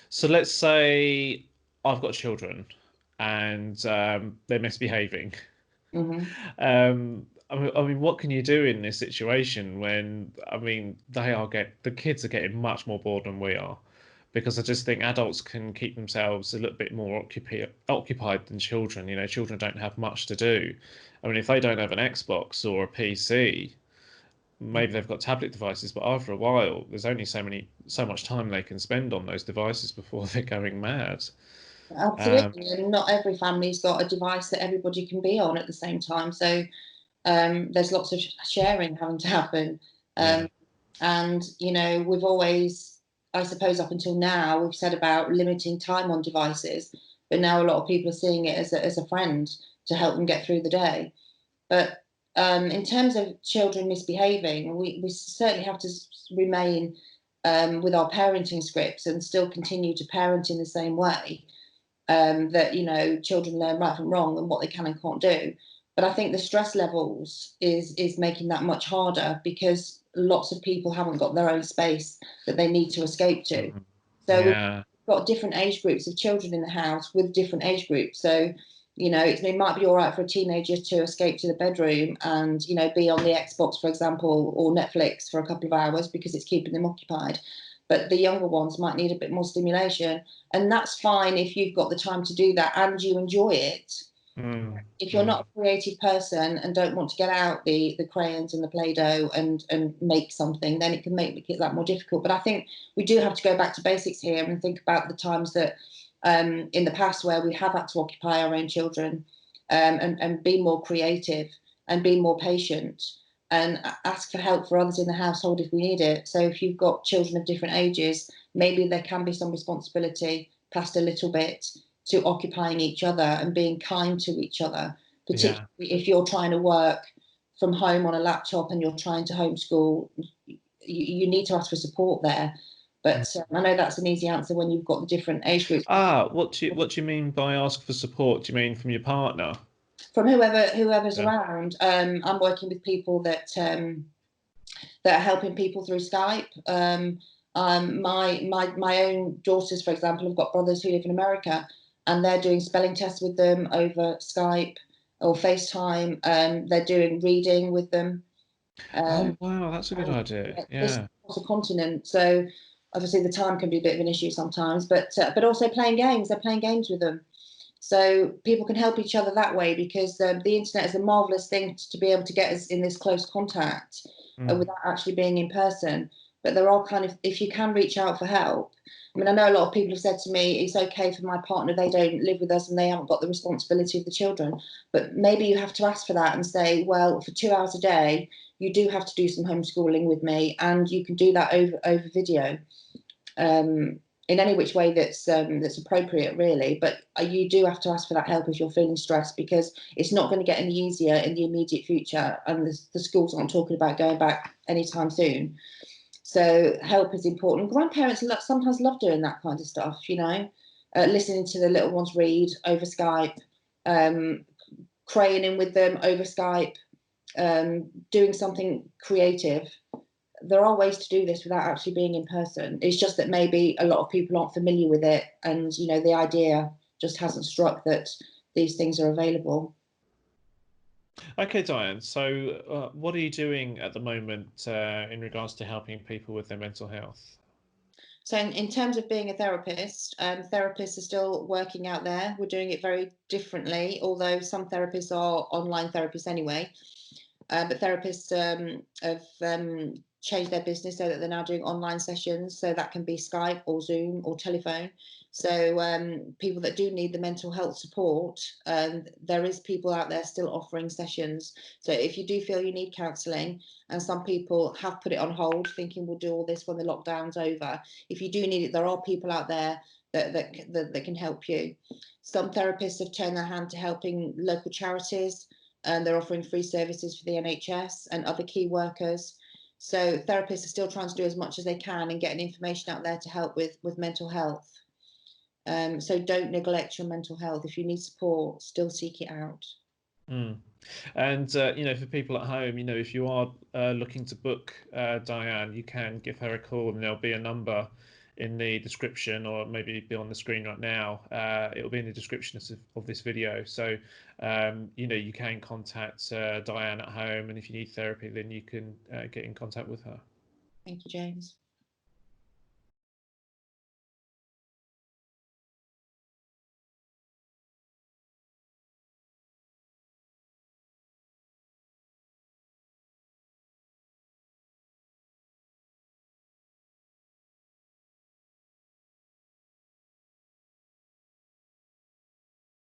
So let's say I've got children and they're misbehaving. Hmm. I mean, what can you do in this situation when, I mean, the kids are getting much more bored than we are, because I just think adults can keep themselves a little bit more occupied than children. Children don't have much to do. I mean, if they don't have an Xbox or a PC, maybe they've got tablet devices, but after a while, there's only so much time they can spend on those devices before they're going mad. Um, Absolutely, and not every family's got a device that everybody can be on at the same time. So there's lots of sharing having to happen. yeah, Um, and, we've always, I suppose, up until now, we've said about limiting time on devices, but now a lot of people are seeing it as a friend to help them get through the day. But in terms of children misbehaving, we certainly have to remain with our parenting scripts and still continue to parent in the same way, that children learn right from wrong and what they can and can't do. But I think the stress levels is making that much harder because lots of people haven't got their own space that they need to escape to. mhm, So we've yeah, got different age groups of children in the house with different age groups. So it might be all right for a teenager to escape to the bedroom and be on the Xbox, for example, or Netflix for a couple of hours because it's keeping them occupied. But the younger ones might need a bit more stimulation, and that's fine if you've got the time to do that and you enjoy it. mm, If you're mm, not a creative person and don't want to get out the crayons and the Play-Doh and make something, then it can make it that more difficult. But I think we do have to go back to basics here and think about the times that in the past where we have had to occupy our own children, and be more creative and be more patient and ask for help for others in the household if we need it. So if you've got children of different ages, maybe there can be some responsibility passed a little bit to occupying each other and being kind to each other, particularly yeah. if you're trying to work from home on a laptop and you're trying to homeschool. You need to ask for support there. Mm. But I know that's an easy answer when you've got the different age groups. What do you mean by ask for support? Do you mean from your partner? From whoever's Yeah. around. I'm working with people that are helping people through Skype. My own daughters, for example, have got brothers who live in America, and they're doing spelling tests with them over Skype or FaceTime. They're doing reading with them. Oh, Um, wow, that's a good and idea. this is Yeah. across a continent, so obviously the time can be a bit of an issue sometimes. But also playing games. They're playing games with them. So people can help each other that way because the internet is a marvelous thing to be able to get us in this close contact Mm. without actually being in person. But there are kind of, if you can reach out for help. I mean, I know a lot of people have said to me, it's okay for my partner, they don't live with us and they haven't got the responsibility of the children. But maybe you have to ask for that and say, well, for 2 hours a day, you do have to do some homeschooling with me, and you can do that over video, um, in any which way that's appropriate, really. But you do have to ask for that help if you're feeling stressed, because it's not going to get any easier in the immediate future, and the schools aren't talking about going back anytime soon. So help is important. Grandparents sometimes love doing that kind of stuff, listening to the little ones read over Skype, um, crayoning with them over Skype, doing something creative. There are ways to do this without actually being in person. It's just that maybe a lot of people aren't familiar with it, and the idea just hasn't struck that these things are available. Okay, Diane. So, what are you doing at the moment in regards to helping people with their mental health? So, in terms of being a therapist, therapists are still working out there. We're doing it very differently, although some therapists are online therapists anyway. But therapists have changed their business so that they're now doing online sessions. So that can be Skype or Zoom or telephone. So people that do need the mental health support, there is people out there still offering sessions. So if you do feel you need counselling, and some people have put it on hold, thinking we'll do all this when the lockdown's over. If you do need it, there are people out there that can help you. Some therapists have turned their hand to helping local charities, and they're offering free services for the NHS and other key workers. So therapists are still trying to do as much as they can and getting information out there to help with mental health. So don't neglect your mental health. If you need support, still seek it out. Mm. And for people at home, if you are looking to book Diane, you can give her a call, and there'll be a number in the description, or maybe be on the screen right now. It'll be in the description of this video. So, you can contact Diane at home, and if you need therapy, then you can get in contact with her. Thank you, James.